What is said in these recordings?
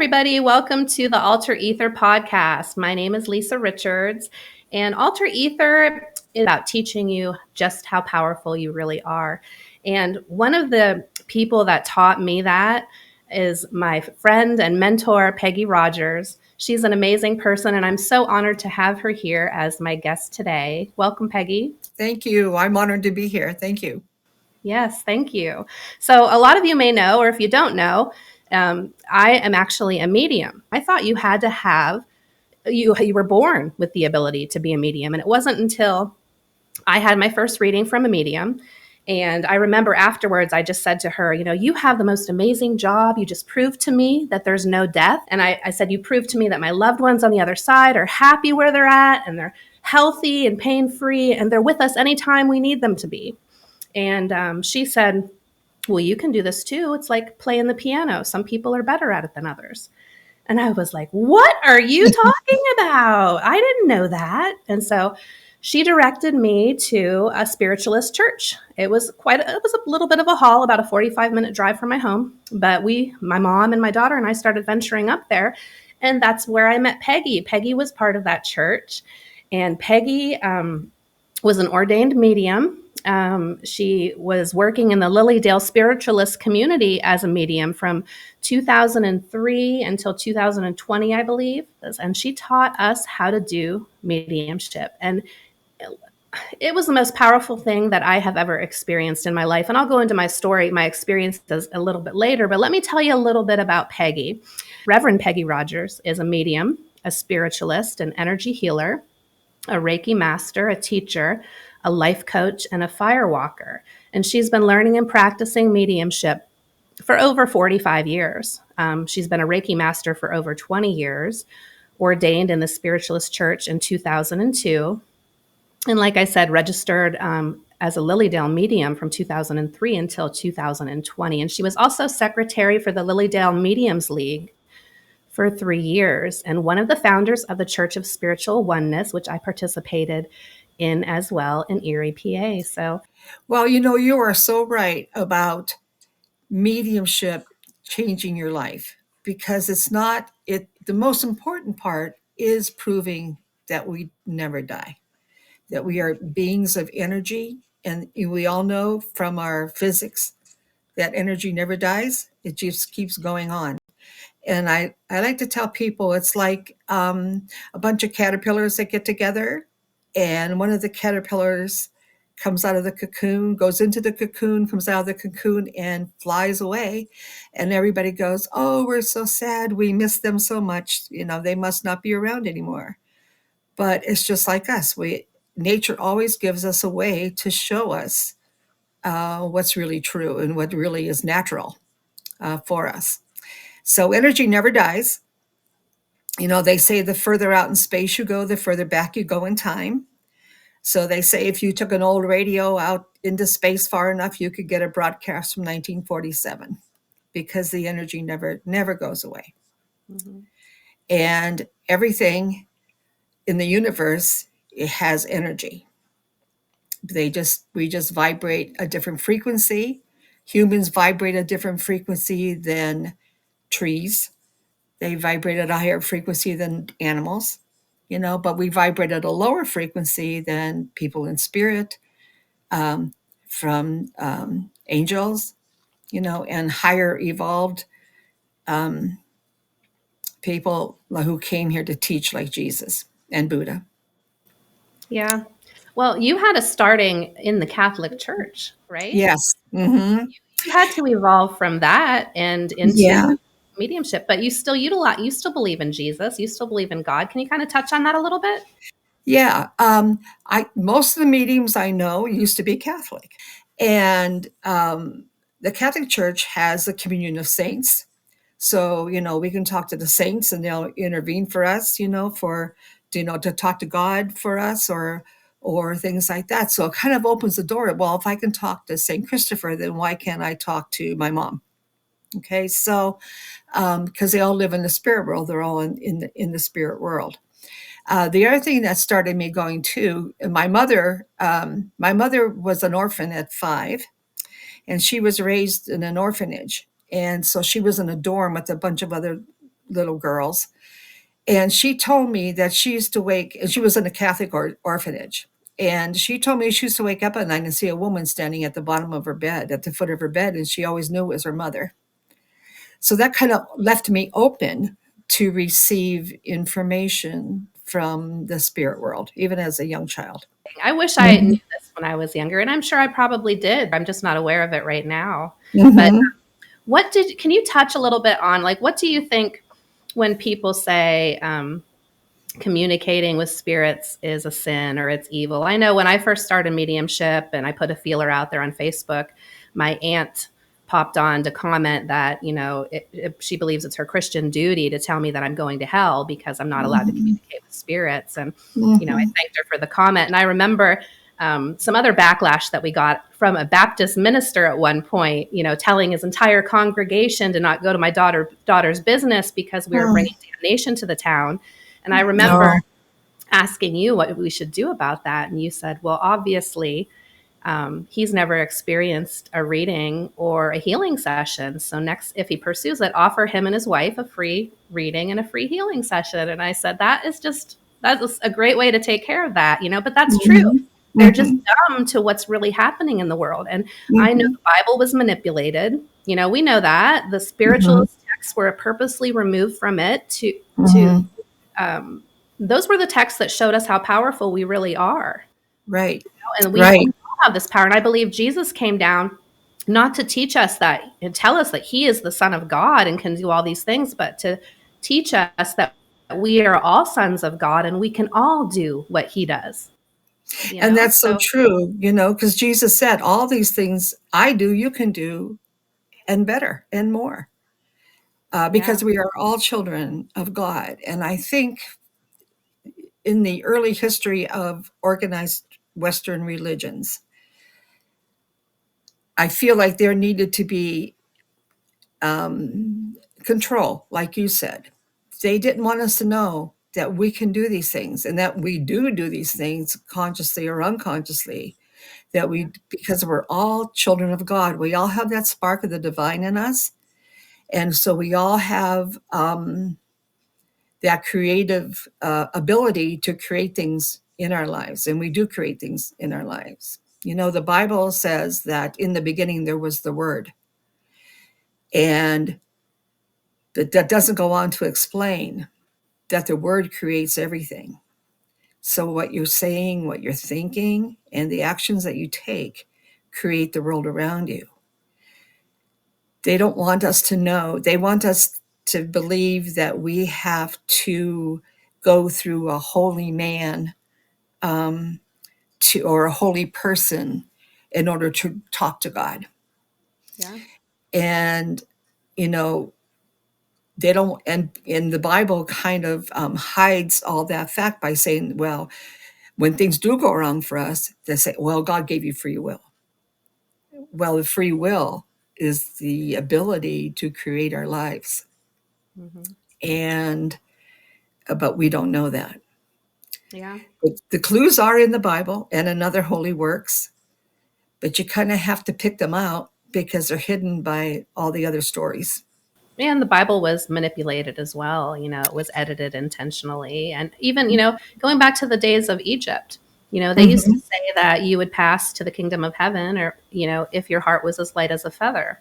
everybody. Welcome to the Alter Ether podcast. My name is Lisa Richards, and Alter Ether is about teaching you just how powerful you really are. And one of the people that taught me that is my friend and mentor, Peggy Rogers. She's an amazing person, and I'm so honored to have her here as my guest today. Welcome, Peggy. Thank you. I'm honored to be here. Thank you. Yes, thank you. So, a lot of you may know, or if you don't know, I am actually a medium. I thought you had to have, you were born with the ability to be a medium. And it wasn't until I had my first reading from a medium. And I remember afterwards, I just said to her, you have the most amazing job. You just proved to me that there's no death. And I said, you proved to me that my loved ones on the other side are happy where they're at, and they're healthy and pain-free, and they're with us anytime we need them to be. And she said, well, you can do this too. It's like playing the piano. Some people are better at it than others. And I was like, what are you talking about? I didn't know that. And so she directed me to a Spiritualist Church. It was a little bit of a haul, about a 45-minute drive from my home. But my mom and my daughter and I started venturing up there. And that's where I met Peggy. Peggy was part of that church. And Peggy was an ordained medium. She was working in the Lilydale Spiritualist community as a medium from 2003 until 2020, I believe. And she taught us how to do mediumship. And it was the most powerful thing that I have ever experienced in my life. And I'll go into my story, my experiences a little bit later. But let me tell you a little bit about Peggy. Reverend Peggy Rogers is a medium, a spiritualist, an energy healer, a Reiki Master, a teacher, a life coach, and a firewalker. And she's been learning and practicing mediumship for over 45 years. She's been a Reiki Master for over 20 years, ordained in the Spiritualist Church in 2002. And like I said, registered as a Lilydale medium from 2003 until 2020. And she was also secretary for the Lilydale Mediums League for 3 years, and one of the founders of the Church of Spiritual Oneness, which I participated in as well in Erie, PA. So, well, you are so right about mediumship changing your life, because it's not it. The most important part is proving that we never die, that we are beings of energy. And we all know from our physics that energy never dies. It just keeps going on. And I like to tell people it's like a bunch of caterpillars that get together, and one of the caterpillars comes out of the cocoon, goes into the cocoon, comes out of the cocoon, and flies away. And everybody goes, oh, we're so sad. We miss them so much. They must not be around anymore. But it's just like us. Nature always gives us a way to show us what's really true and what really is natural for us. So energy never dies. They say the further out in space you go, the further back you go in time. So they say if you took an old radio out into space far enough, you could get a broadcast from 1947, because the energy never goes away. mm-hmm. And everything in the universe, it has energy. We just vibrate a different frequency. Humans vibrate a different frequency than trees. They vibrate at a higher frequency than animals, but we vibrate at a lower frequency than people in spirit, from angels, and higher evolved people who came here to teach, like Jesus and Buddha. Yeah. Well, you had a starting in the Catholic Church, right? Yes. Mm-hmm. You had to evolve from that and into Yeah. mediumship, but you still utilize, you still believe in Jesus, you still believe in God. Can you kind of touch on that a little bit? Yeah. Most of the mediums I know used to be Catholic, and the Catholic Church has the communion of saints. So, we can talk to the saints and they'll intervene for us, to talk to God for us, or things like that. So it kind of opens the door. Well, if I can talk to St. Christopher, then why can't I talk to my mom? Okay. So, because they all live in the spirit world, they're all in the spirit world. The other thing that started me going too, my mother was an orphan at 5, and she was raised in an orphanage. And so she was in a dorm with a bunch of other little girls. And she told me that she used to wake, and she was in a Catholic orphanage. And she told me she used to wake up at night and see a woman standing at the bottom of her bed, at the foot of her bed, and she always knew it was her mother. So that kind of left me open to receive information from the spirit world, even as a young child. I wish I knew this when I was younger, and I'm sure I probably did. I'm just not aware of it right now. But can you touch a little bit on, like, what do you think when people say communicating with spirits is a sin or it's evil? I know when I first started mediumship and I put a feeler out there on Facebook, my aunt popped on to comment that, she believes it's her Christian duty to tell me that I'm going to hell because I'm not allowed to communicate with spirits. And, I thanked her for the comment. And I remember some other backlash that we got from a Baptist minister at one point, telling his entire congregation to not go to my daughter's business because we were bringing damnation to the town. And I remember asking you what we should do about that. And you said, well, obviously, he's never experienced a reading or a healing session. So next, if he pursues it, offer him and his wife a free reading and a free healing session. And I said, that's a great way to take care of that, but that's true. They're just dumb to what's really happening in the world. And I know the Bible was manipulated. We know that the spiritualist texts were purposely removed from it those were the texts that showed us how powerful we really are. Right. And we all have this power. And I believe Jesus came down not to teach us that and tell us that he is the Son of God and can do all these things, but to teach us that we are all sons of God and we can all do what he does. And that's so true, because Jesus said, all these things I do, you can do, and better and more, because we are all children of God. And I think in the early history of organized Western religions, I feel like there needed to be control, like you said. They didn't want us to know that we can do these things and that we do these things consciously or unconsciously, because we're all children of God. We all have that spark of the divine in us. And so we all have that creative ability to create things in our lives. And we do create things in our lives. The Bible says that in the beginning there was the Word. And that doesn't go on to explain that the Word creates everything. So what you're saying, what you're thinking, and the actions that you take create the world around you. They don't want us to know. They want us to believe that we have to go through a holy man or a holy person in order to talk to God. Yeah. And, they don't, and the Bible kind of hides all that fact by saying, well, when things do go wrong for us, they say, well, God gave you free will. Well, the free will is the ability to create our lives. But we don't know that. Yeah. The clues are in the Bible and in other holy works, but you kind of have to pick them out because they're hidden by all the other stories. And the Bible was manipulated as well. It was edited intentionally. And even, going back to the days of Egypt, they used to say that you would pass to the kingdom of heaven or, if your heart was as light as a feather.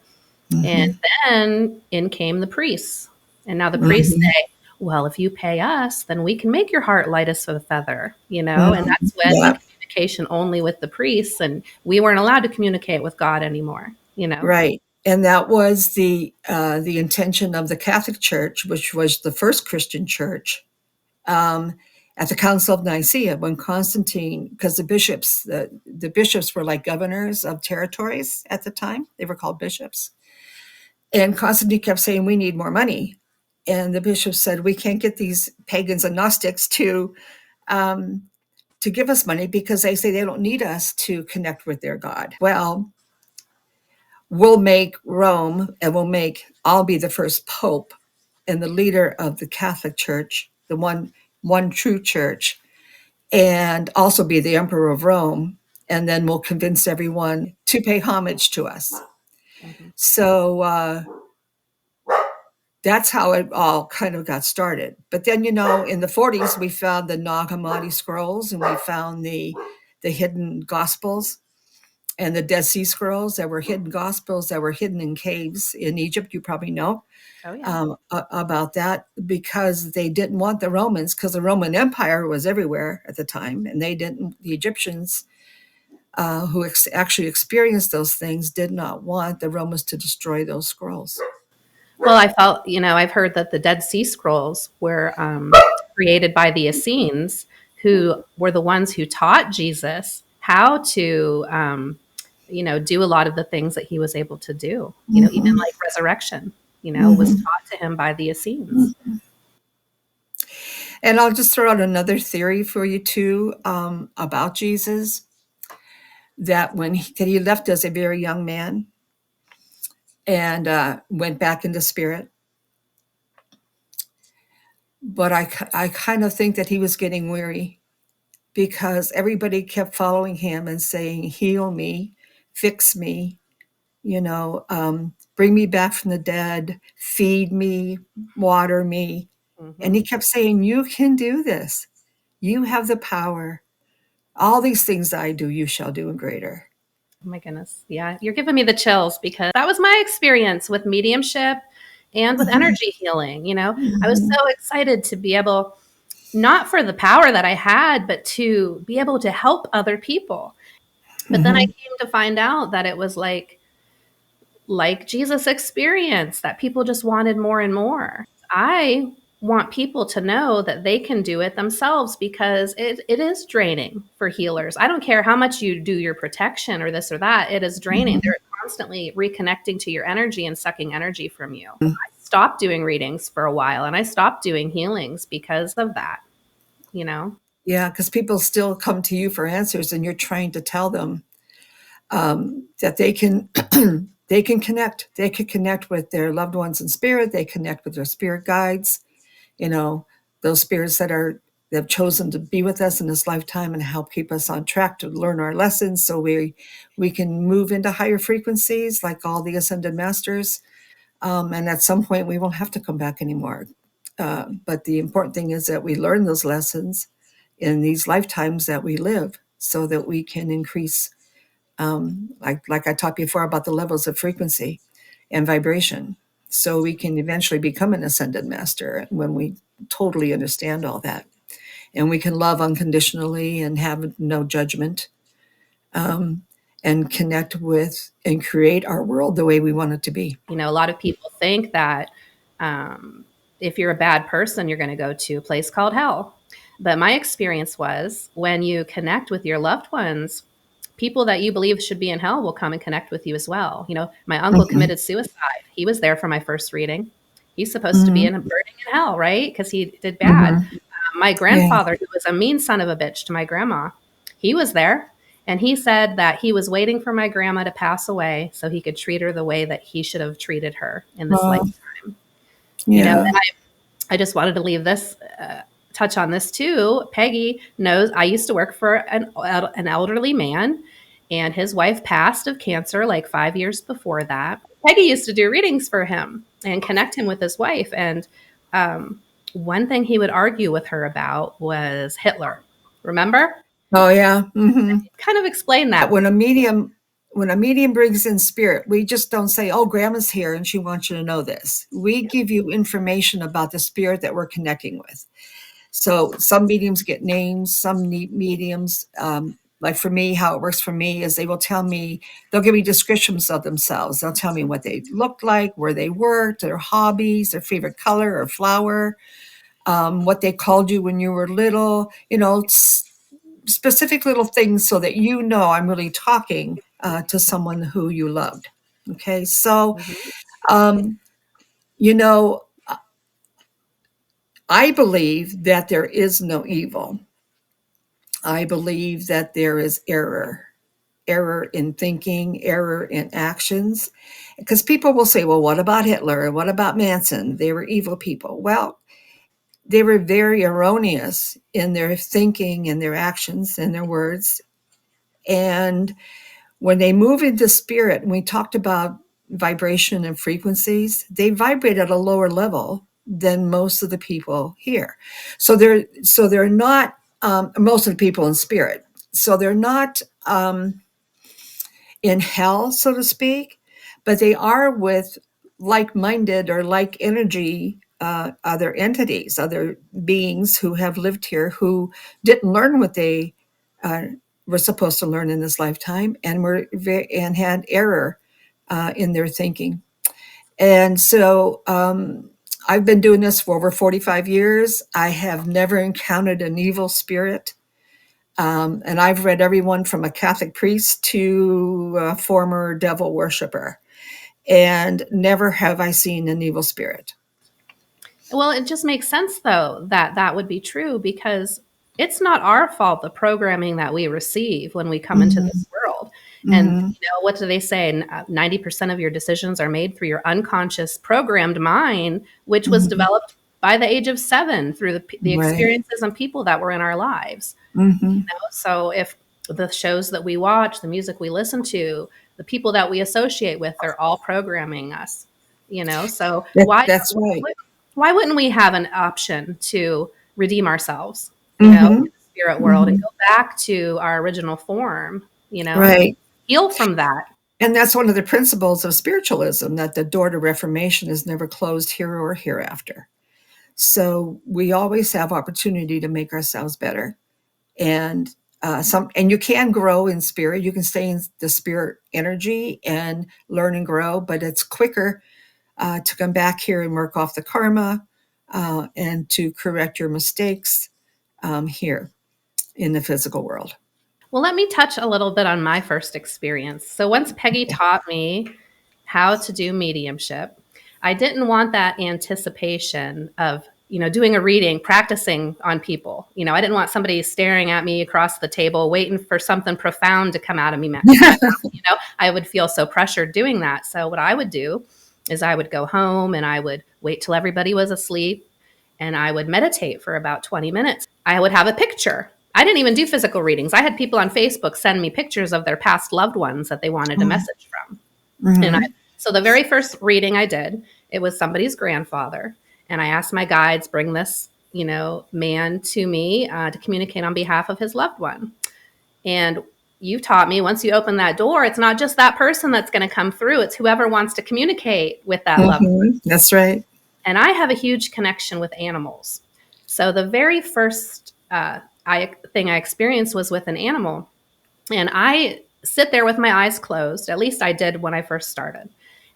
And then in came the priests. And now the priests say, well, if you pay us, then we can make your heart light as a feather, and that's when communication only with the priests, and we weren't allowed to communicate with God anymore, Right. And that was the intention of the Catholic Church, which was the first Christian church, at the Council of Nicaea, when Constantine, because the bishops were like governors of territories at the time. They were called bishops. And Constantine kept saying, we need more money. And the bishops said, we can't get these pagans and Gnostics to give us money because they say they don't need us to connect with their God. Well, we'll make Rome and I'll be the first pope and the leader of the Catholic Church, the one true church, and also be the emperor of Rome. And then we'll convince everyone to pay homage to us. So that's how it all kind of got started. But then, in the 40s, we found the Nag Hammadi scrolls, and we found the hidden gospels and the Dead Sea Scrolls that were hidden gospels that were hidden in caves in Egypt. You probably know Oh yeah. about that, because they didn't want the Romans, because the Roman Empire was everywhere at the time, and the Egyptians who actually experienced those things did not want the Romans to destroy those scrolls. Well, I felt, I've heard that the Dead Sea Scrolls were created by the Essenes, who were the ones who taught Jesus how to, do a lot of the things that he was able to do. Even Mm-hmm. like resurrection, was Mm-hmm. taught to him by the Essenes. And I'll just throw out another theory for you too, about Jesus, that that he left as a very young man and went back into spirit. But I kind of think that he was getting weary, because everybody kept following him and saying, heal me, fix me, bring me back from the dead, feed me, water me. And Hmm. he kept saying, you can do this. You have the power. All these things I do, you shall do, and greater. Oh my goodness. Yeah. You're giving me the chills because that was my experience with mediumship and with Mhm. energy healing. I was Mhm. so excited to be able, not for the power that I had, but to be able to help other people. But then I Mhm. came to find out that it was like Jesus experience, that people just wanted more and more. I want people to know that they can do it themselves, because it is draining for healers. I don't care how much you do your protection or this or that, it is draining. Mhm. They're constantly reconnecting to your energy and sucking energy from you. I stopped doing readings for a while, and I stopped doing healings because of that, you know? Yeah, because people still come to you for answers, and you're trying to tell them that they can they can connect. They can connect with their loved ones in spirit. They connect with their spirit guides. You know, those spirits that have chosen to be with us in this lifetime and help keep us on track to learn our lessons, so we can move into higher frequencies like all the ascended masters. And at some point, we won't have to come back anymore. But the important thing is that we learn those lessons in these lifetimes that we live, so that we can increase, like I talked before about the levels of frequency and vibration, so we can eventually become an ascended master when we totally understand all that. And we can love unconditionally and have no judgment, um, and connect with and create our world the way we want it to be. A lot of people think that um, if you're a bad person, you're going to go to a place called hell. But my experience was, when you connect with your loved ones, people that you believe should be in hell will come and connect with you as well. My uncle Mhm. committed suicide. He was there for my first reading. He's supposed to be Mhm. burning in hell, right? Because he did bad. Mhm. My Yeah. grandfather, who was a mean son of a bitch to my grandma, he was there. And he said that he was waiting for my grandma to pass away so he could treat her the way that he should have treated her in this Well, lifetime. yeah. And I just wanted to leave this, touch on this too. Peggy knows I used to work for an elderly man, and his wife passed of cancer like 5 years before that. Peggy used to do readings for him and connect him with his wife. And one thing he would argue with her about was Hitler. Remember? Oh, yeah. Hmm. Kind of explain that. When a medium brings in spirit, we just don't say, "Oh, Grandma's here and she wants you to know this." We give you information about the spirit that we're connecting with. So some mediums get names, some mediums, like for me, how it works for me is they'll give me descriptions of themselves. They'll tell me what they looked like, where they worked, their hobbies, their favorite color or flower, what they called you when you were little, specific little things, so that I'm really talking to someone who you loved. Okay, so Mhm. um, you know, I believe that there is no evil. I believe that there is error in thinking, error in actions. Because people will say, well, what about Hitler? What about Manson? They were evil people. Well, they were very erroneous in their thinking and their actions and their words. And when they move into spirit, and we talked about vibration and frequencies, they vibrate at a lower level than most of the people here. So they're not most of the people in spirit. So they're not in hell, so to speak, but they are with like-minded or like energy other entities, other beings who have lived here who didn't learn what they uh, were supposed to learn in this lifetime and and had error in their thinking. And so I've been doing this for over 45 years. I have never encountered an evil spirit. And I've read everyone from a Catholic priest to a former devil worshiper. And never have I seen an evil spirit. Well, it just makes sense, though, that that would be true because it's not our fault, the programming that we receive when we come into this world. And, Mm-hmm. what do they say? 90% of your decisions are made through your unconscious programmed mind, which was Mm-hmm. developed by the age of 7 through the Right. experiences and people that were in our lives. Mm-hmm. So if the shows that we watch, the music we listen to, the people that we associate with, they're all programming us. So That's right. why wouldn't we have an option to redeem ourselves, Mm-hmm. in the spirit world and Mm-hmm. go back to our original form, and Right. heal from that? And that's one of the principles of spiritualism, that the door to reformation is never closed here or hereafter. So we always have opportunity to make ourselves better. And and you can grow in spirit. You can stay in the spirit energy and learn and grow, but it's quicker to come back here and work off the karma and to correct your mistakes here in the physical world. Well, let me touch a little bit on my first experience. So once Peggy Okay. taught me how to do mediumship, I didn't want that anticipation of, doing a reading, practicing on people. I didn't want somebody staring at me across the table, waiting for something profound to come out of my mouth. I would feel so pressured doing that. So what I would do is I would go home and I would wait till everybody was asleep and I would meditate for about 20 minutes. I would have a picture. I didn't even do physical readings. I had people on Facebook send me pictures of their past loved ones that they wanted a message from. And Mm-hmm. so the very first reading I did, it was somebody's grandfather. And I asked my guides, bring this, man to me to communicate on behalf of his loved one. And you taught me once you open that door, it's not just that person that's going to come through. It's whoever wants to communicate with that loved one. Mm-hmm. That's right. And I have a huge connection with animals. So the very first thing I experienced was with an animal. And I sit there with my eyes closed. At least I did when I first started.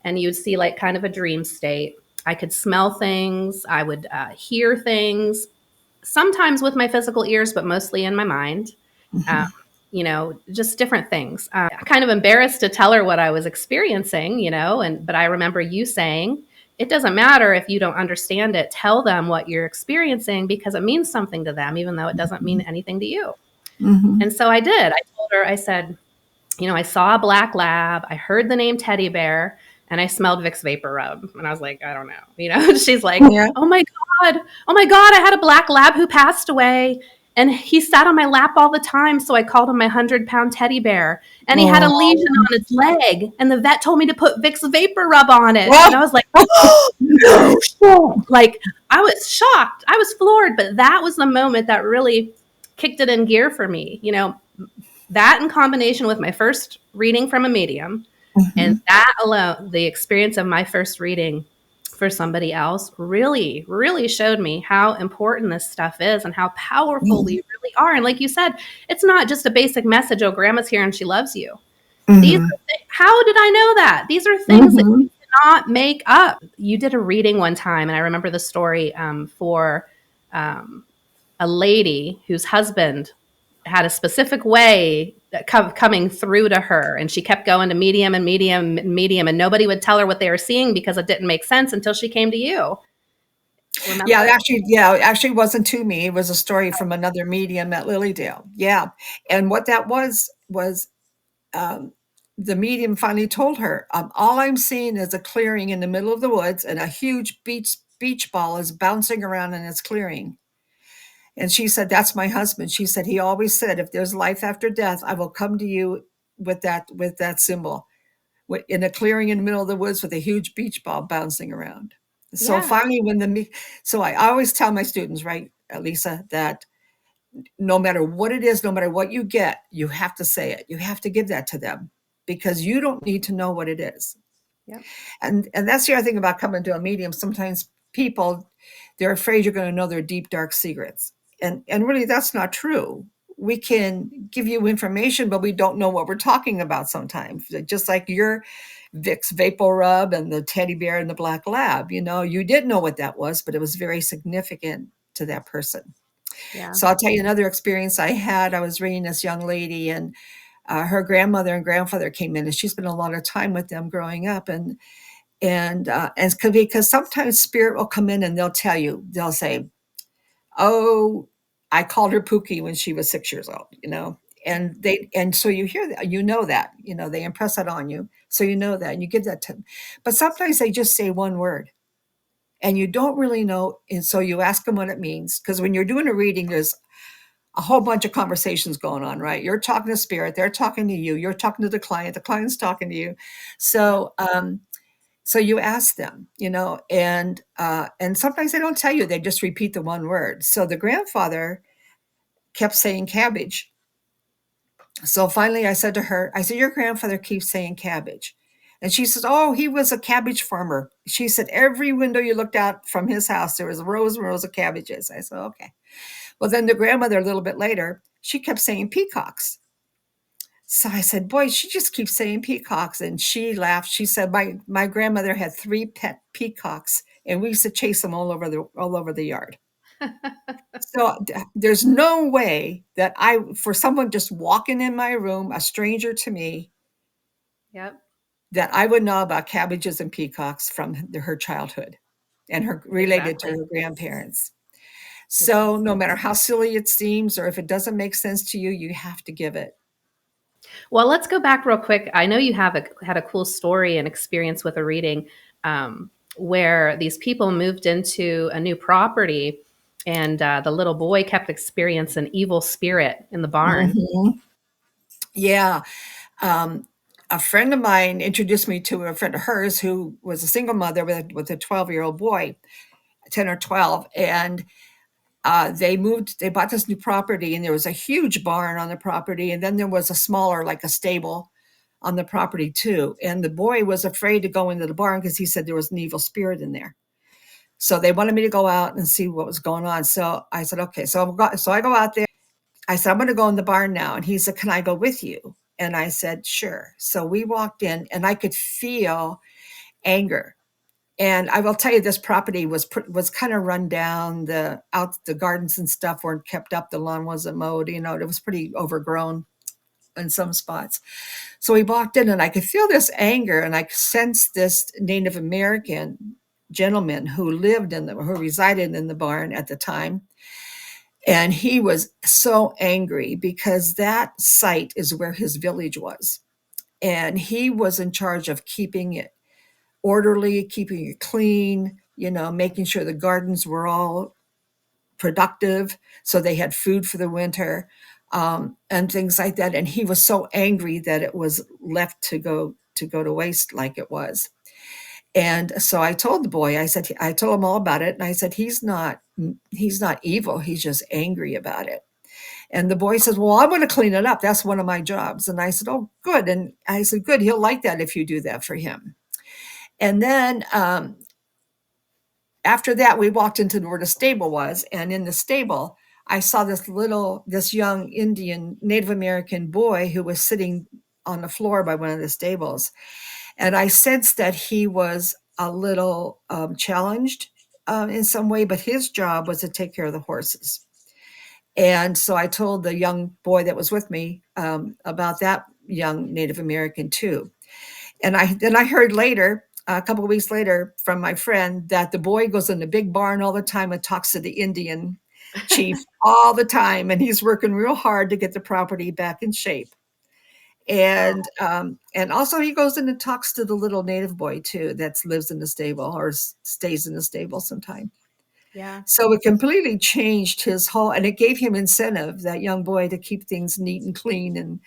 And you'd see like kind of a dream state. I could smell things. I would hear things, sometimes with my physical ears, but mostly in my mind. Um, Mm-hmm. just different things. I'm kind of embarrassed to tell her what I was experiencing, but I remember you saying, it doesn't matter if you don't understand it. Tell them what you're experiencing because it means something to them, even though it doesn't mean anything to you. Mm-hmm. And so I did. I told her, I said, I saw a black lab. I heard the name teddy bear and I smelled Vicks Vapor Rub. And I was like, I don't know. She's like, Yeah. oh my God. Oh my God. I had a black lab who passed away and he sat on my lap all the time. So I called him my 100-pound teddy bear and he had a lesion Oh. on his leg. And the vet told me to put Vicks Vapor Rub on it. Well, And I was like, oh, no shit. Like I was shocked. I was floored. But that was the moment that really kicked it in gear for me. That in combination with my first reading from a medium and mm-hmm. that alone, the experience of my first reading for somebody else really, really showed me how important this stuff is and how powerful we really are. And like you said, it's not just a basic message, oh, grandma's here and she loves you. Mm-hmm. How did I know that? These are things that Mm-hmm. you cannot make up. You did a reading one time, and I remember the story for um, a lady whose husband had a specific way coming through to her, and she kept going to medium and medium and medium, and nobody would tell her what they were seeing because it didn't make sense until she came to you. Remember? Yeah, it actually wasn't to me. It was a story from another medium at Lilydale. Yeah. And what that was um, the medium finally told her, all I'm seeing is a clearing in the middle of the woods and a huge beach ball is bouncing around in its clearing. And she said, that's my husband. She said, he always said, if there's life after death, I will come to you with that symbol. in a clearing in the middle of the woods with a huge beach ball bouncing around. So Yeah. finally, so I always tell my students, right, Lisa, that no matter what it is, no matter what you get, you have to say it. You have to give that to them because you don't need to know what it is. Yep. And that's the other thing about coming to a medium. Sometimes people, they're afraid you're going to know their deep, dark secrets. And really, that's not true. We can give you information, but we don't know what we're talking about sometimes. Just like your Vicks Vapor Rub and the teddy bear and the black lab, you didn't know what that was, but it was very significant to that person. Yeah. So I'll tell you another experience I had. I was reading this young lady, and her grandmother and grandfather came in, and she spent a lot of time with them growing up. And because sometimes spirit will come in and they'll say, "Oh, I called her Pookie when she was 6 years old," and so you hear that, they impress that on you, so you know that, and you give that to them. But sometimes they just say one word, and you don't really know, and so you ask them what it means, because when you're doing a reading, there's a whole bunch of conversations going on, right? You're talking to spirit, they're talking to you, you're talking to the client's talking to you. Yep. So you ask them, and sometimes they don't tell you, they just repeat the one word. So the grandfather kept saying cabbage. So finally I said to her, I said, your grandfather keeps saying cabbage. And she says, oh, he was a cabbage farmer. She said, every window you looked out from his house, there was rows and rows of cabbages. I said, okay. Well, then the grandmother, a little bit later, she kept saying peacocks. So I said, boy, she just keeps saying peacocks. And she laughed. She said, my grandmother had 3 pet peacocks, and we used to chase them all over the yard. So there's no way that for someone just walking in my room, a stranger to me, Yep. that I would know about cabbages and peacocks from her childhood and her related to Exactly. her grandparents. So no Exactly. matter how silly it seems, or if it doesn't make sense to you, you have to give it. Well, let's go back real quick. I know you had a cool story and experience with a reading where these people moved into a new property, and the little boy kept experiencing an evil spirit in the barn. Mhm. Yeah. Um, a friend of mine introduced me to a friend of hers who was a single mother with a 12-year-old boy, 10 or 12. And they bought this new property, and there was a huge barn on the property. And then there was a smaller, like a stable on the property too. And the boy was afraid to go into the barn because he said there was an evil spirit in there. So they wanted me to go out and see what was going on. So I said, okay. So I go out there. I said, I'm going to go in the barn now. And he said, can I go with you? And I said, sure. So we walked in, and I could feel anger. And I will tell you, this property was kind of run down. The gardens and stuff weren't kept up. The lawn wasn't mowed. It was pretty overgrown in some spots. So we walked in, and I could feel this anger, and I sensed this Native American gentleman who resided in the barn at the time. And he was so angry because that site is where his village was. And he was in charge of keeping it orderly, keeping it clean, making sure the gardens were all productive so they had food for the winter, and things like that. And he was so angry that it was left to waste like it was. And so I told the boy, I told him all about it. And I said, he's not evil. He's just angry about it. And the boy says, well, I want to clean it up. That's one of my jobs. And I said, oh, good. And I said, good. He'll like that if you do that for him. And then after that, we walked into where the stable was. And in the stable, I saw this young Indian Native American boy who was sitting on the floor by one of the stables. And I sensed that he was a little challenged in some way, but his job was to take care of the horses. And so I told the young boy that was with me about that young Native American too. And I heard later, a couple of weeks later, from my friend that the boy goes in the big barn all the time and talks to the Indian chief all the time, and he's working real hard to get the property back in shape. Oh, And also he goes in and talks to the little native boy too that lives in the stable or stays in the stable sometime. yeah. So it completely changed his whole, and it gave him incentive, that young boy, to keep things neat and clean and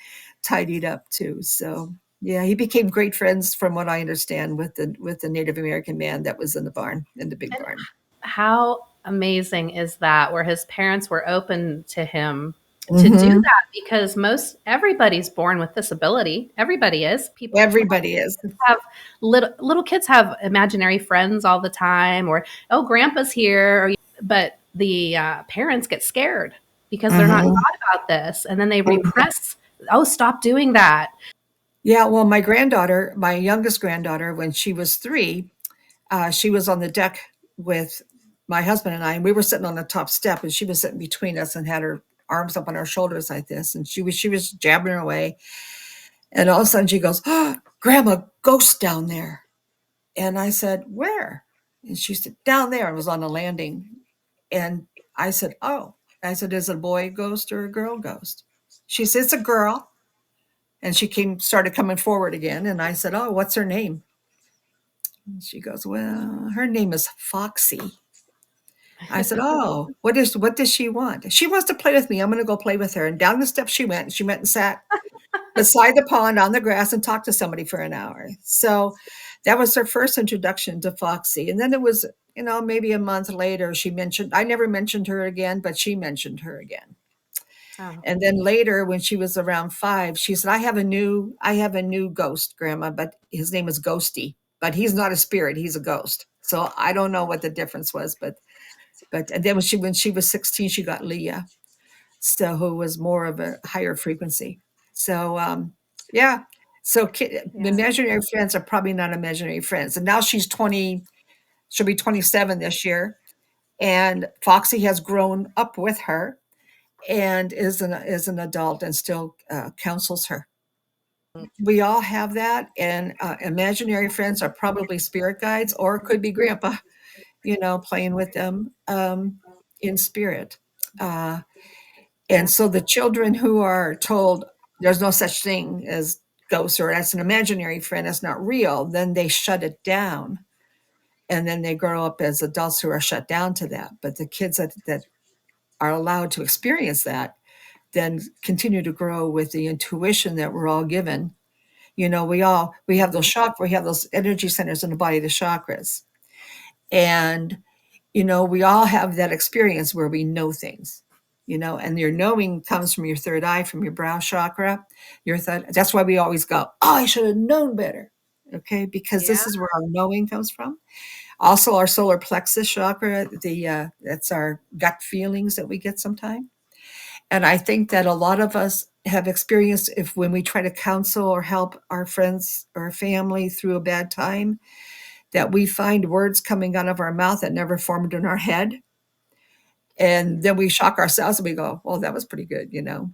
tidied up too. So Yeah, he became great friends, from what I understand, with the Native American man that was in the barn, in the big And barn. how amazing is that, where his parents were open to him to do Hmm. that? Because most everybody's born with this ability. Everybody is. People Everybody is. have little kids have imaginary friends all the time, or oh, grandpa's here, or, but the parents get scared because they're not Hmm. taught about this, and then they repress. Oh, stop doing that. Yeah, well, my granddaughter, my youngest granddaughter, when she was 3, she was on the deck with my husband and I, and we were sitting on the top step, and she was sitting between us and had her arms up on our shoulders like this, and she was jabbing away, and all of a sudden she goes, "Oh, Grandma, ghost down there." And I said, "Where?" And she said, "Down there." It was on the landing. And I said, "Oh." I said, "Is it a boy ghost or a girl ghost?" She said, "It's a girl." And she started coming forward again. And I said, "Oh, what's her name?" And she goes, "Well, her name is Foxy." I said, "Oh, what does she want?" "She wants to play with me. I'm going to go play with her." And down the steps she went. And she went and sat beside the pond on the grass and talked to somebody for an hour. So that was her first introduction to Foxy. And then it was, maybe a month later, I never mentioned her again, but she mentioned her again. Oh, And then later, when she was around 5, she said, I have a new ghost, Grandma, but his name is Ghosty, but he's not a spirit. He's a ghost. So I don't know what the difference was, but and then when she was 16, she got Leah, so who was more of a higher frequency. So yeah, so yeah. imaginary friends are probably not imaginary friends. And now she's 20, she'll be 27 this year, and Foxy has grown up with her and is an adult and still counsels her. We all have that, and imaginary friends are probably spirit guides, or it could be Grandpa, playing with them in spirit. Uh, Yeah. And so the children who are told there's no such thing as ghosts, or that's an imaginary friend, that's not real, then they shut it down. And then they grow up as adults who are shut down to that. But the kids that are allowed to experience that then continue to grow with the intuition that we're all given. We have we have those energy centers in the body, the chakras. And we all have that experience where we know things, and your knowing comes from your third eye, from your brow chakra. That's why we always go, "Oh, I should have known better." Okay, because Yeah. this is where our knowing comes from. Also, our solar plexus chakra, that's our gut feelings that we get sometimes. And I think that a lot of us have experienced, if when we try to counsel or help our friends or family through a bad time, that we find words coming out of our mouth that never formed in our head, and then we shock ourselves and we go, "Well, that was pretty good."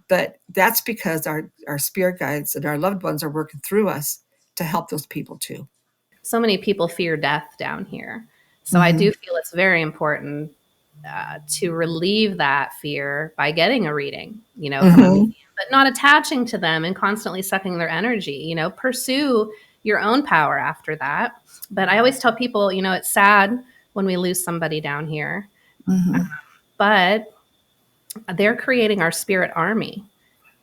But that's because our spirit guides and our loved ones are working through us to help those people too. So many people fear death down here. So I Hmm. do feel it's very important to relieve that fear by getting a reading, from a medium, Hmm. but not attaching to them and constantly sucking their energy. Pursue your own power after that. But I always tell people, it's sad when we lose somebody down here, Hmm. but they're creating our spirit army.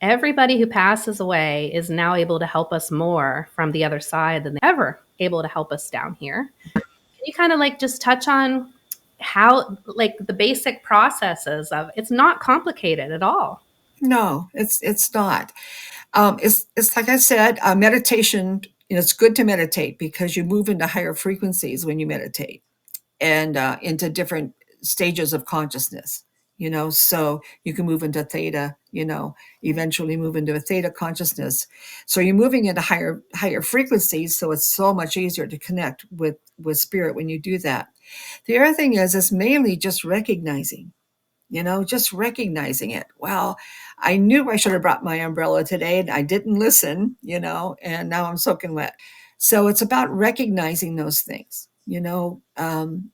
Everybody who passes away is now able to help us more from the other side than they ever able to help us down here. Can you kind of like just touch on how, like, the basic processes of it's not complicated at all? No, it's not. It's like I said, meditation. It's good to meditate because you move into higher frequencies when you meditate, and into different stages of consciousness. So you can move into theta. Eventually move into a theta consciousness. So you're moving into higher frequencies. So it's so much easier to connect with spirit when you do that. The other thing is, it's mainly just recognizing it. Well, I knew I should have brought my umbrella today and I didn't listen, and now I'm soaking wet. So it's about recognizing those things, and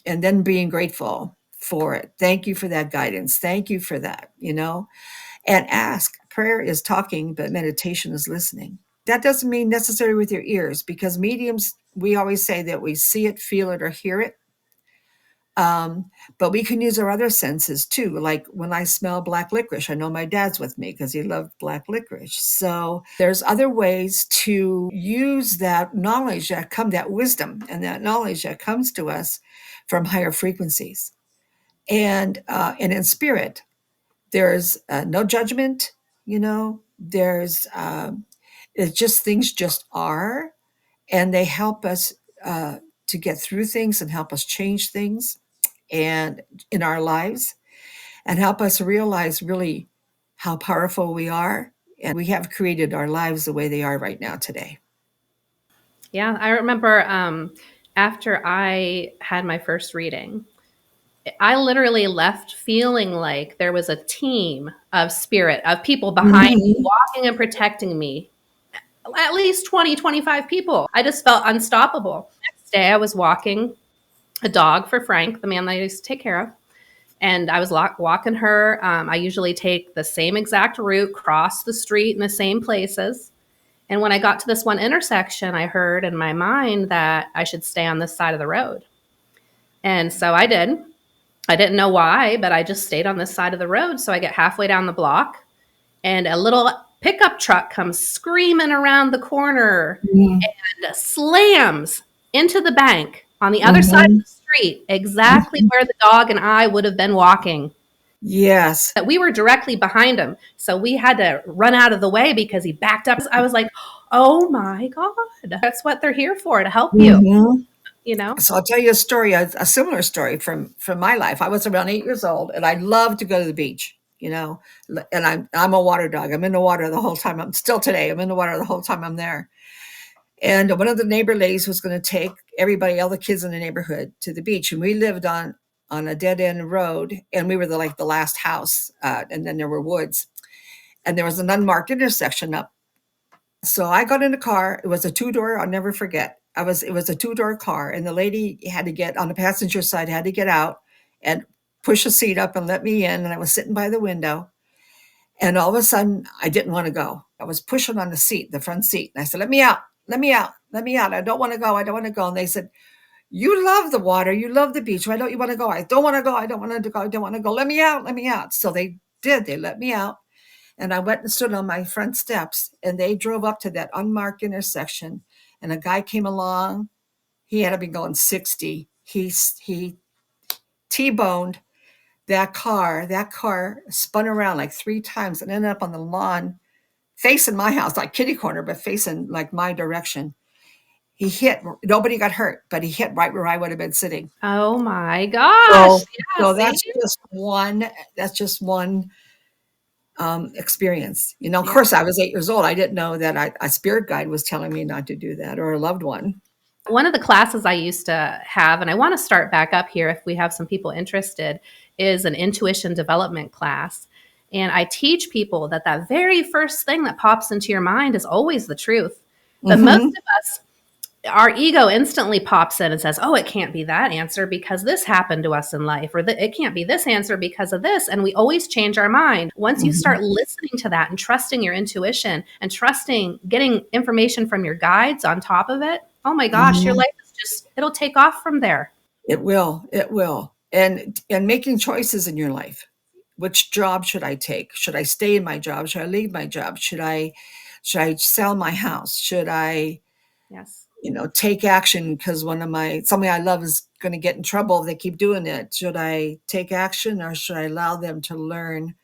then being grateful for it. Thank you for that guidance. Thank you for that, and ask. Prayer is talking, but meditation is listening. That doesn't mean necessarily with your ears, because mediums, we always say that we see it, feel it, or hear it, But we can use our other senses too. Like when I smell black licorice, I know my dad's with me because he loved black licorice. So there's other ways to use that knowledge that wisdom and that knowledge that comes to us from higher frequencies. And in spirit, there's no judgment. There's it's just things just are, and they help us to get through things and help us change things and in our lives and help us realize really how powerful we are, and we have created our lives the way they are right now today. Yeah, I remember after I had my first reading, I literally left feeling like there was a team of spirit, of people behind me, Mhm. walking and protecting me. At least 20, 25 people. I just felt unstoppable. Next day, I was walking a dog for Frank, the man that I used to take care of. And I was walking her. I usually take the same exact route, cross the street in the same places. And when I got to this one intersection, I heard in my mind that I should stay on this side of the road. And so I did. I didn't know why, but I just stayed on this side of the road. So I get halfway down the block, and a little pickup truck comes screaming around the corner Mhm. and slams into the bank on the other side of Mhm. the street, exactly where the dog and I would have been walking. Yes. That we were directly behind him. So we had to run out of the way because he backed up. I was like, oh my God. That's what they're here for, to help you, Mhm. you know? So I'll tell you a story, a similar story from my life. I was around 8 years old, and I loved to go to the beach. And I'm a water dog. I'm in the water the whole time. I'm still today. I'm in the water the whole time I'm there. And one of the neighbor ladies was going to take everybody, all the kids in the neighborhood, to the beach, and we lived on a dead end road, and we were the last house, and then there were woods, and there was an unmarked intersection up. So I got in a car. It was a two-door. I'll never forget. It was a two-door car, and the lady had to get on the passenger side, had to get out and push a seat up and let me in. And I was sitting by the window, and all of a sudden, I didn't want to go. I was pushing on the seat, the front seat, and I said, "Let me out! Let me out! Let me out! I don't want to go! I don't want to go!" And they said, "You love the water. You love the beach. Why don't you want to go?" "I don't want to go. I don't want to go. I don't want to go. Let me out! Let me out!" So they did. They let me out. And I went and stood on my front steps, and they drove up to that unmarked intersection. And a guy came along. He had to be going 60. He T-boned that car. That car spun around like 3 times and ended up on the lawn facing my house, like kitty corner, but facing like my direction. He hit, nobody got hurt, but he hit right where I would have been sitting. Oh my gosh. So, Yeah, so see? that's just one experience. Of Yeah. course, I was 8 years old. I didn't know that a spirit guide was telling me not to do that, or a loved one. One of the classes I used to have, and I want to start back up here if we have some people interested, is an intuition development class. And I teach people that that very first thing that pops into your mind is always the truth. But most Hmm. of us, our ego instantly pops in and says, oh, it can't be that answer because this happened to us in life, or it can't be this answer because of this. And we always change our mind. Once you Hmm. start listening to that and trusting your intuition and trusting getting information from your guides on top of it, oh my gosh, your Hmm. life is just, it'll take off from there. It will. It will. And making choices in your life. Which job should I take? Should I stay in my job? Should I leave my job? Should I sell my house? Should I Yes. take action because somebody I love is going to get in trouble if they keep doing it? Should I take action, or should I allow them to learn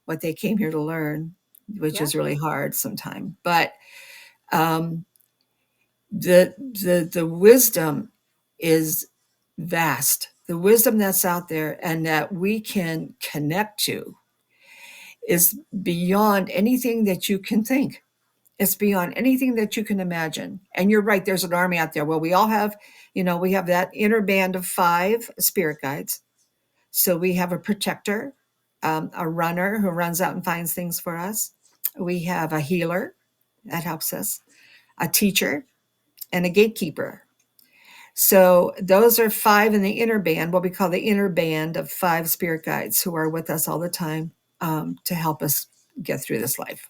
what they came here to learn, which Yeah. is really hard sometimes. But um, the wisdom is vast. The wisdom that's out there and that we can connect to is beyond anything that you can think. It's beyond anything that you can imagine. And you're right, there's an army out there. Well, we all have, we have that inner band of 5 spirit guides. So we have a protector, a runner who runs out and finds things for us. We have a healer that helps us, a teacher, and a gatekeeper. So those are 5 in the inner band, what we call the inner band of 5 spirit guides who are with us all the time, to help us get through this life.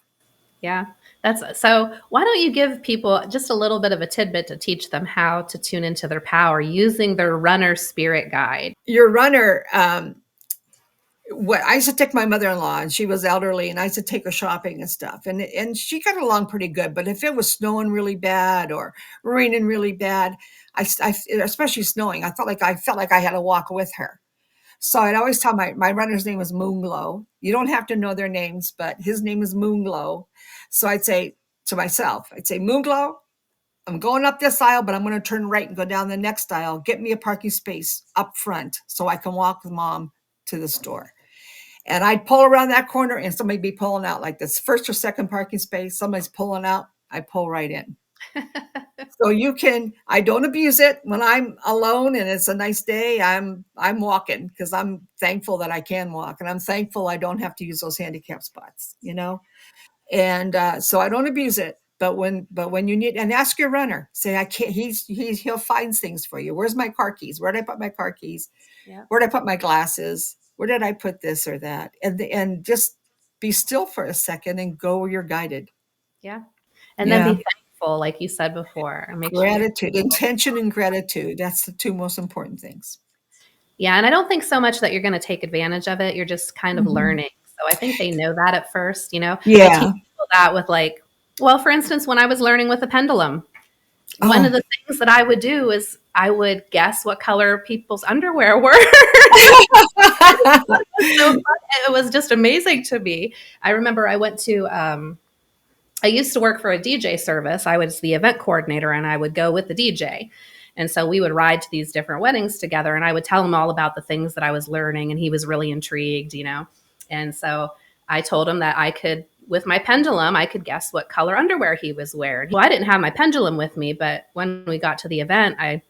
Yeah. That's so why don't you give people just a little bit of a tidbit to teach them how to tune into their power using their runner spirit guide? Your runner, what I used to take my mother-in-law, and she was elderly, and I used to take her shopping and stuff, and she got along pretty good. But if it was snowing really bad or raining really bad, especially snowing, I felt like I had to walk with her. So I'd always tell my runner's name was Moonglow. You don't have to know their names, but his name is Moonglow. So I'd say to myself, I'd say, Moonglow, I'm going up this aisle, but I'm going to turn right and go down the next aisle. Get me a parking space up front so I can walk with mom to the store. And I'd pull around that corner and somebody be pulling out like this first or second parking space. Somebody's pulling out. I pull right in. So I don't abuse it when I'm alone and it's a nice day. I'm walking because I'm thankful that I can walk, and I'm thankful I don't have to use those handicap spots. And so I don't abuse it. But when you need, and ask your runner, say, I can't, he'll find things for you. Where's my car keys? Where did I put my car keys? Yeah. Where did I put my glasses? Where did I put this or that? And just be still for a second and go where you're guided. Yeah. And then Yeah. be thankful, like you said before, and make sure you're Gratitude, intention and gratitude. That's the two most important things. yeah, and I don't think so much that you're going to take advantage of it. You're just kind of Mhm. learning. So I think they know that at first. I teach Yeah. people that with like, well, for instance, when I was learning with a pendulum, one of Oh. the things that I would do is I would guess what color people's underwear were. So fun. It was just amazing to me. I remember I used to work for a DJ service. I was the event coordinator and I would go with the DJ. And so we would ride to these different weddings together and I would tell him all about the things that I was learning and he was really intrigued. And so I told him that with my pendulum, I could guess what color underwear he was wearing. Well, I didn't have my pendulum with me, but when we got to the event, I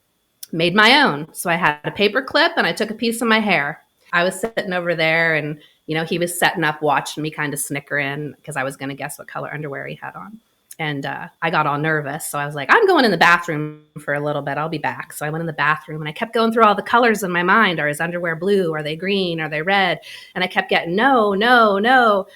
made my own. So I had a paper clip and I took a piece of my hair. I was sitting over there and, he was setting up, watching me kind of snickering because I was going to guess what color underwear he had on. And I got all nervous. So I was like, I'm going in the bathroom for a little bit. I'll be back. So I went in the bathroom and I kept going through all the colors in my mind. Are his underwear blue? Are they green? Are they red? And I kept getting no, no, no.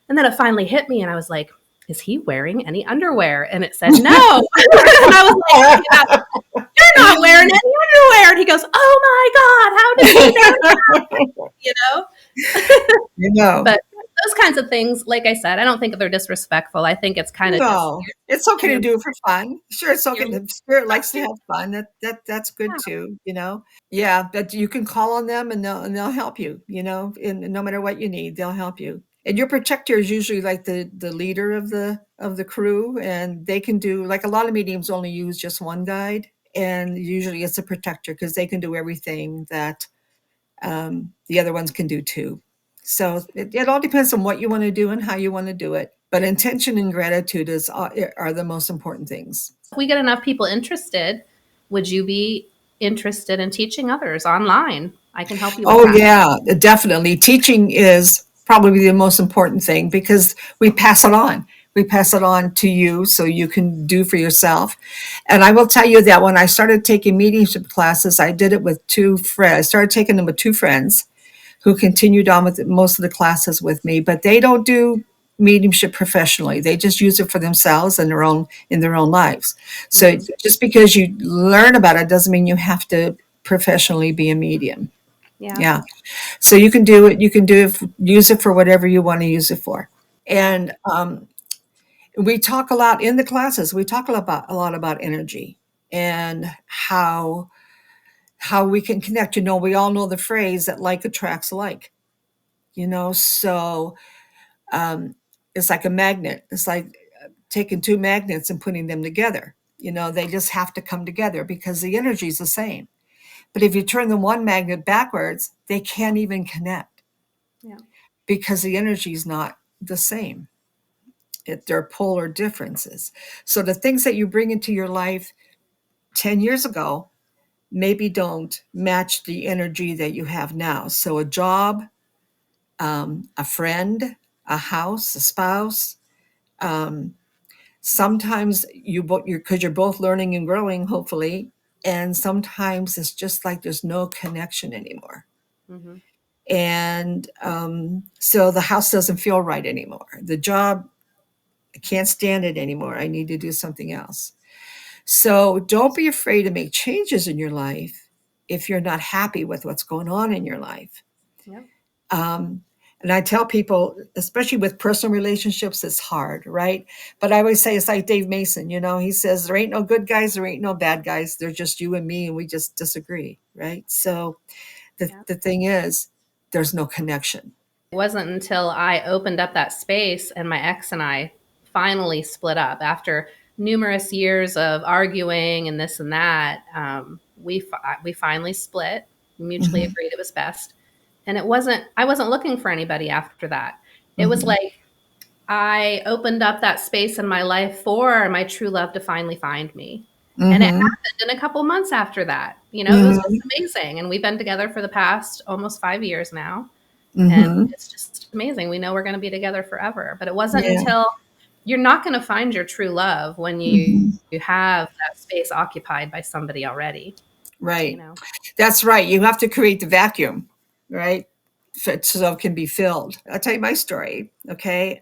And then it finally hit me and I was like, is he wearing any underwear? And it said no. And I was like, you're not wearing any underwear. And he goes, oh my God, how did he know that? You know? You know. But those kinds of things, like I said, I don't think they're disrespectful. I think it's kind of just No, it's okay to you're, do it for fun. Sure, it's okay. you're The spirit likes to have fun. That's good yeah, too. Yeah, but you can call on them and they'll help you. And no matter what you need, they'll help you. And your protector is usually like the leader of the crew, and they can do, like, a lot of mediums only use just one guide, and usually it's a protector because they can do everything that the other ones can do too. So it all depends on what you want to do and how you want to do it. But intention and gratitude are the most important things. if we get enough people interested, would you be interested in teaching others online? I can help you with Oh that. yeah, definitely. Teaching is probably the most important thing because we pass it on. We pass it on to you so you can do for yourself. And I will tell you that when I started taking mediumship classes, I did it with two friends. I started taking them with two friends who continued on with most of the classes with me, but they don't do mediumship professionally. They just use it for themselves and in their own lives. So Mm-hmm. just because you learn about it doesn't mean you have to professionally be a medium. Yeah. Yeah. So you can do it. You can use it for whatever you want to use it for. Yeah. And we talk a lot in the classes. We talk a lot about energy and how we can connect. We all know the phrase that like attracts like. So it's like a magnet. It's like taking two magnets and putting them together. They just have to come together because the energy is the same. But if you turn the one magnet backwards, they can't even connect Yeah. because the energy is not the same. They're polar differences. So the things that you bring into your life 10 years ago maybe don't match the energy that you have now. So a job, a friend, a house, a spouse, um, sometimes because you're both learning and growing, hopefully, and sometimes it's just like there's no connection anymore. Mm-hmm. And so the house doesn't feel right anymore. The job I can't stand it anymore. I need to do something else. So don't be afraid to make changes in your life if you're not happy with what's going on in your life. Yep. Um, and I tell people, especially with personal relationships, it's hard, right? But I always say it's like Dave Mason, he says, there ain't no good guys, there ain't no bad guys. They're just you and me, and we just disagree, right? So Yep. the thing is, there's no connection. It wasn't until I opened up that space and my ex and I finally split up after numerous years of arguing and this and that. We finally split, mutually Mm-hmm. agreed it was best. And I wasn't looking for anybody after that. It was Mm-hmm. like I opened up that space in my life for my true love to finally find me. And it Mm-hmm. happened in a couple months after that. It was Mm-hmm. just amazing. And we've been together for the past almost 5 years now. And Mm-hmm. it's just amazing. We know we're going to be together forever. But it wasn't Yeah. until you're not going to find your true love when Mm-hmm. you have that space occupied by somebody already, you Right. know. That's right. You have to create the vacuum, right? So it can be filled. I'll tell you my story. Okay.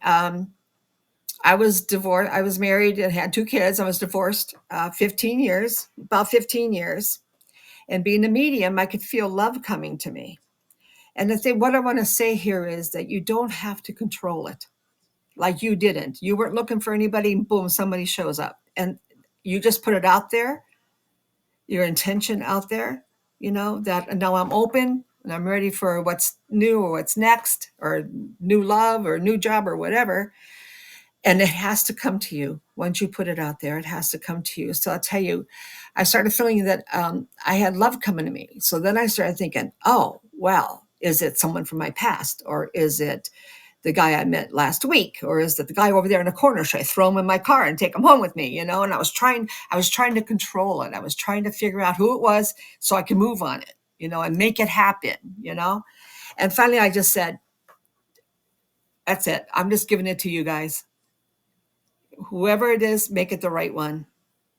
I was divorced. I was married and had 2 kids. I was divorced 15 years, about 15 years. And being a medium, I could feel love coming to me. And the thing, what I want to say here is that you don't have to control it like you didn't. You weren't looking for anybody, and boom, somebody shows up. And you just put it out there, your intention out there, that now I'm open and I'm ready for what's new or what's next or new love or new job or whatever. And it has to come to you. Once you put it out there, it has to come to you. So I'll tell you, I started feeling that I had love coming to me. So then I started thinking, oh, well, is it someone from my past? Or is it the guy I met last week? Or is it the guy over there in the corner? Should I throw him in my car and take him home with me? And I was trying to control it. I was trying to figure out who it was so I could move on it, and make it happen. And finally I just said, that's it. I'm just giving it to you guys. Whoever it is, make it the right one.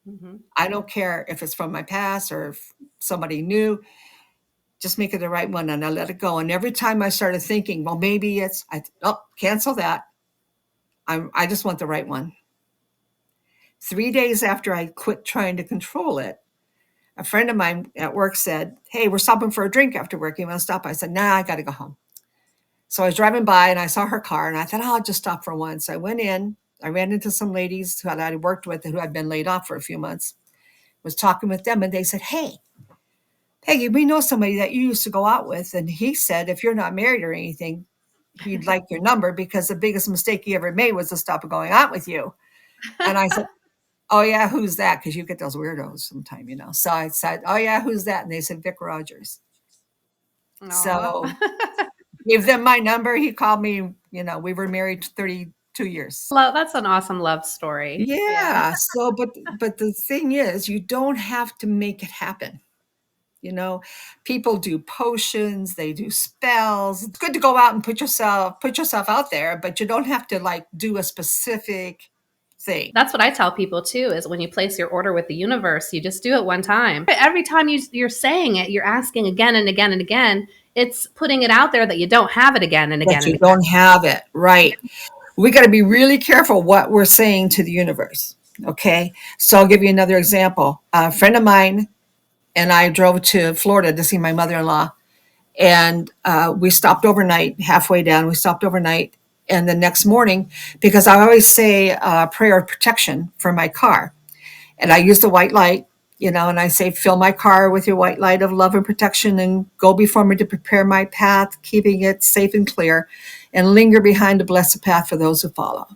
Mm-hmm. I don't care if it's from my past or if somebody new, just make it the right one. And I let it go. And every time I started thinking, well, maybe cancel that. I just want the right one. 3 days after I quit trying to control it, a friend of mine at work said, hey, we're stopping for a drink after work. You want to stop? I said, nah, I got to go home. So I was driving by and I saw her car and I thought, I'll just stop for one. So I went in. I ran into some ladies who I had worked with who had been laid off for a few months, was talking with them, and they said, hey, Peggy, we know somebody that you used to go out with. And he said, if you're not married or anything, he'd like your number because the biggest mistake he ever made was to stop going out with you. And I said, oh, yeah, who's that? Because you get those weirdos sometime. So I said, oh, yeah, who's that? And they said, Vic Rogers. So Aw. gave them my number. He called me, we were married 32 years. That's an awesome love story. Yeah. Yeah. So, but the thing is, you don't have to make it happen. People do potions, they do spells. It's good to go out and put yourself out there, but you don't have to like do a specific thing. That's what I tell people too, is when you place your order with the universe, you just do it one time. Every time you're saying it, you're asking again and again and again. It's putting it out there that you don't have it again and again But and you again. don't have it, right? We got to be really careful what we're saying to the universe. Okay. So I'll give you another example. A friend of mine and I drove to Florida to see my mother-in-law. And we stopped overnight, halfway down. We stopped overnight. And the next morning, because I always say a prayer of protection for my car. And I use the white light, and I say, fill my car with your white light of love and protection and go before me to prepare my path, keeping it safe and clear, and linger behind the blessed path for those who follow.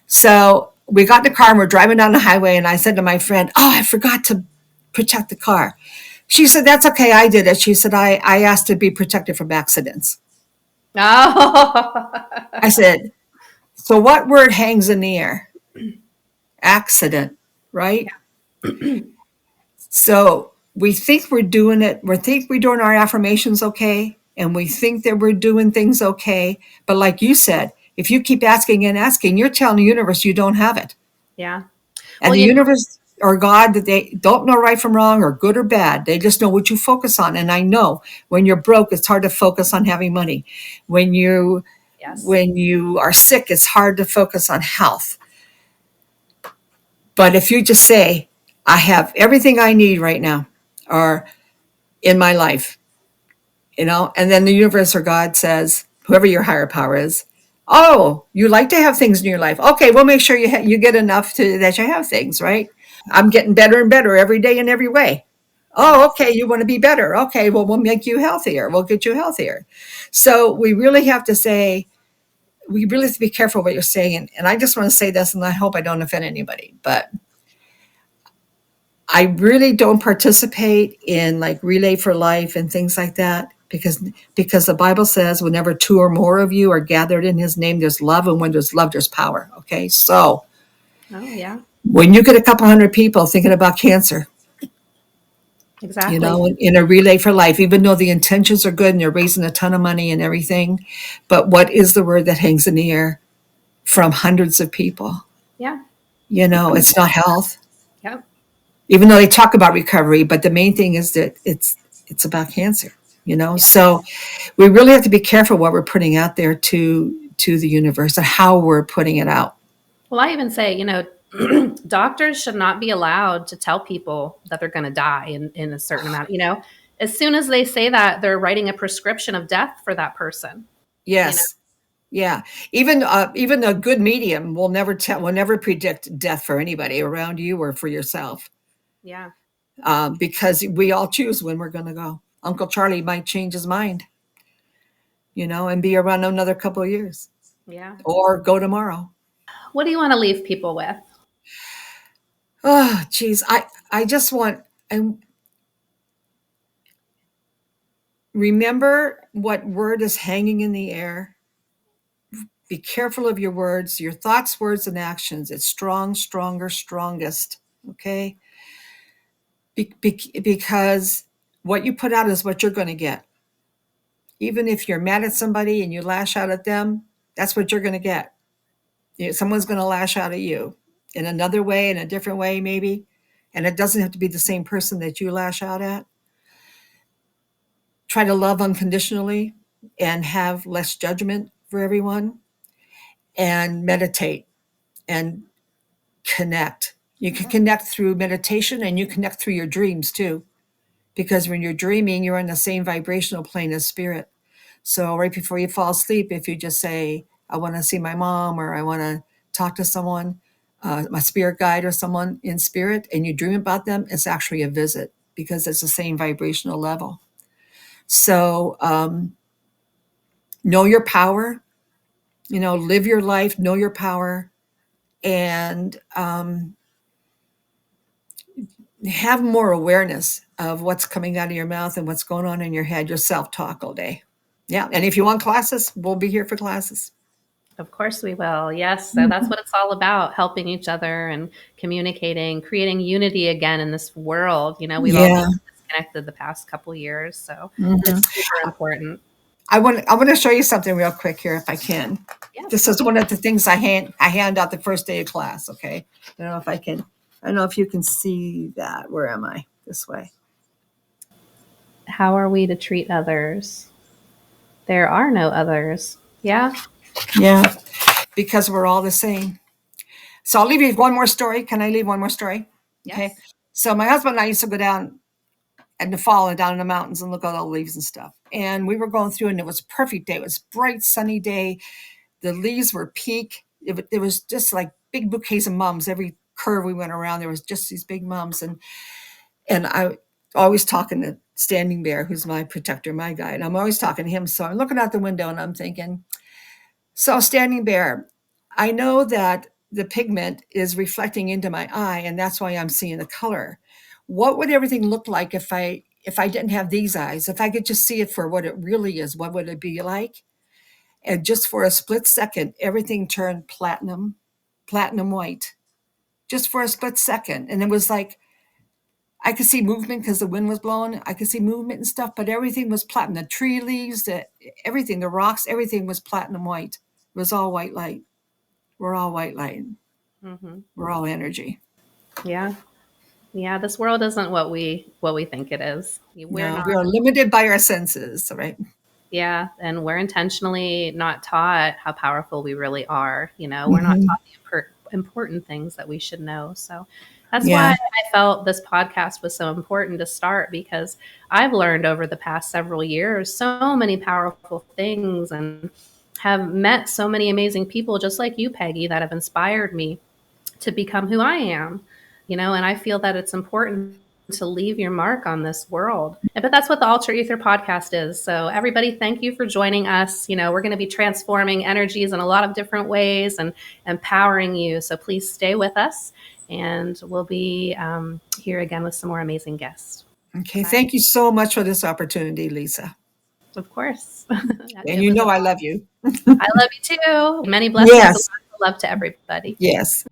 So we got in the car and we're driving down the highway. And I said to my friend, oh, I forgot to protect the car. She said, that's okay. I did it. She said, I asked to be protected from accidents. Oh. I said, so what word hangs in the air? Accident, right? Yeah. So we think we're doing it. We think we're doing our affirmations okay. And we think that we're doing things okay. But like you said, if you keep asking and asking, you're telling the universe you don't have it. Yeah. And Well, the universe or God, that they don't know right from wrong or good or bad. They just know what you focus on. And I know when you're broke, it's hard to focus on having money. When you yes. when you are sick, it's hard to focus on health. But if you just say, I have everything I need right now, or in my life, and then the universe or God says, whoever your higher power is, oh, you like to have things in your life. Okay, we'll make sure you get enough that you have things, right? I'm getting better and better every day in every way. Oh, okay, you want to be better. Okay, well, we'll make you healthier. We'll get you healthier. So we really have to say, we really have to be careful what you're saying. And I just want to say this, and I hope I don't offend anybody, but I really don't participate in like Relay for Life and things like that because the Bible says whenever two or more of you are gathered in his name, there's love, and when there's love, there's power. Okay. So Oh, yeah. when you get a couple hundred people thinking about cancer, Exactly. in a Relay for Life, even though the intentions are good and they're raising a ton of money and everything, but what is the word that hangs in the air from hundreds of people? Yeah. It's not health, Yep. even though they talk about recovery, but the main thing is that it's about cancer. Yeah. So we really have to be careful what we're putting out there to the universe and how we're putting it out. Well, I even say, doctors should not be allowed to tell people that they're going to die in a certain amount. As soon as they say that, they're writing a prescription of death for that person. Yes. Yeah. Even a good medium will never predict death for anybody around you or for yourself. Yeah. Because we all choose when we're going to go. Uncle Charlie might change his mind, and be around another couple of years. Yeah. Or go tomorrow. What do you want to leave people with? Oh, geez. I just want, and remember what word is hanging in the air. Be careful of your words, your thoughts, words, and actions. It's strong, stronger, strongest. Okay. Because what you put out is what you're going to get. Even if you're mad at somebody and you lash out at them, that's what you're going to get. Someone's going to lash out at you in another way, in a different way, maybe. And it doesn't have to be the same person that you lash out at. Try to love unconditionally and have less judgment for everyone, and meditate and connect. You can connect through meditation, and you connect through your dreams too. Because when you're dreaming, you're on the same vibrational plane as spirit. So right before you fall asleep, if you just say, I want to see my mom, or I want to talk to someone, my spirit guide or someone in spirit, and you dream about them, it's actually a visit because it's the same vibrational level. So know your power, live your life, know your power, and have more awareness of what's coming out of your mouth and what's going on in your head, your self-talk all day. Yeah. And if you want classes, we'll be here for classes. Of course we will. Yes. So that's what it's all about, helping each other and communicating, creating unity again in this world. We've all Yeah. been disconnected the past couple years. So Mhm. it's super important. I want to show you something real quick here, if I can. Yes. This is one of the things I hand out the first day of class. Okay. I don't know if I can. I don't know if you can see that. Where am I? This way. How are we to treat others? There are no others. Yeah. Yeah. Because we're all the same. So I'll leave you with one more story. Can I leave one more story? Okay. Yes. So my husband and I used to go down in the fall and down in the mountains and look at all the leaves and stuff. And we were going through, and it was a perfect day. It was a bright, sunny day. The leaves were peak. It was just like big bouquets of mums. Every curve we went around, there was just these big mums. And I always talking to Standing Bear, who's my protector, my guide. I'm always talking to him. So I'm looking out the window and I'm thinking, so Standing Bear, I know that the pigment is reflecting into my eye, and that's why I'm seeing the color. What would everything look like if I didn't have these eyes? If I could just see it for what it really is, what would it be like? And just for a split second, everything turned platinum white, just for a split second. And it was like, I could see movement because the wind was blowing. I could see movement and stuff, but everything was platinum. The tree leaves, everything, the rocks, everything was platinum white. It was all white light. We're all white light. Mm-hmm. We're all energy. Yeah. Yeah. This world isn't what we think it is. We're No, not. we are limited by our senses, right? Yeah. And we're intentionally not taught how powerful we really are. We're not taught the important things that we should know. So that's why Yeah. I felt this podcast was so important to start, because I've learned over the past several years so many powerful things, and have met so many amazing people just like you, Peggy, that have inspired me to become who I am, and I feel that it's important to leave your mark on this world. But that's what the Alter Ether podcast is. So everybody, thank you for joining us. We're going to be transforming energies in a lot of different ways and empowering you. So please stay with us, and we'll be here again with some more amazing guests. Okay. Bye. Thank you so much for this opportunity, Lisa. Of course. And It you was know an I honor. love you. I love you too. Many blessings and Yes. lots of love to everybody. Yes.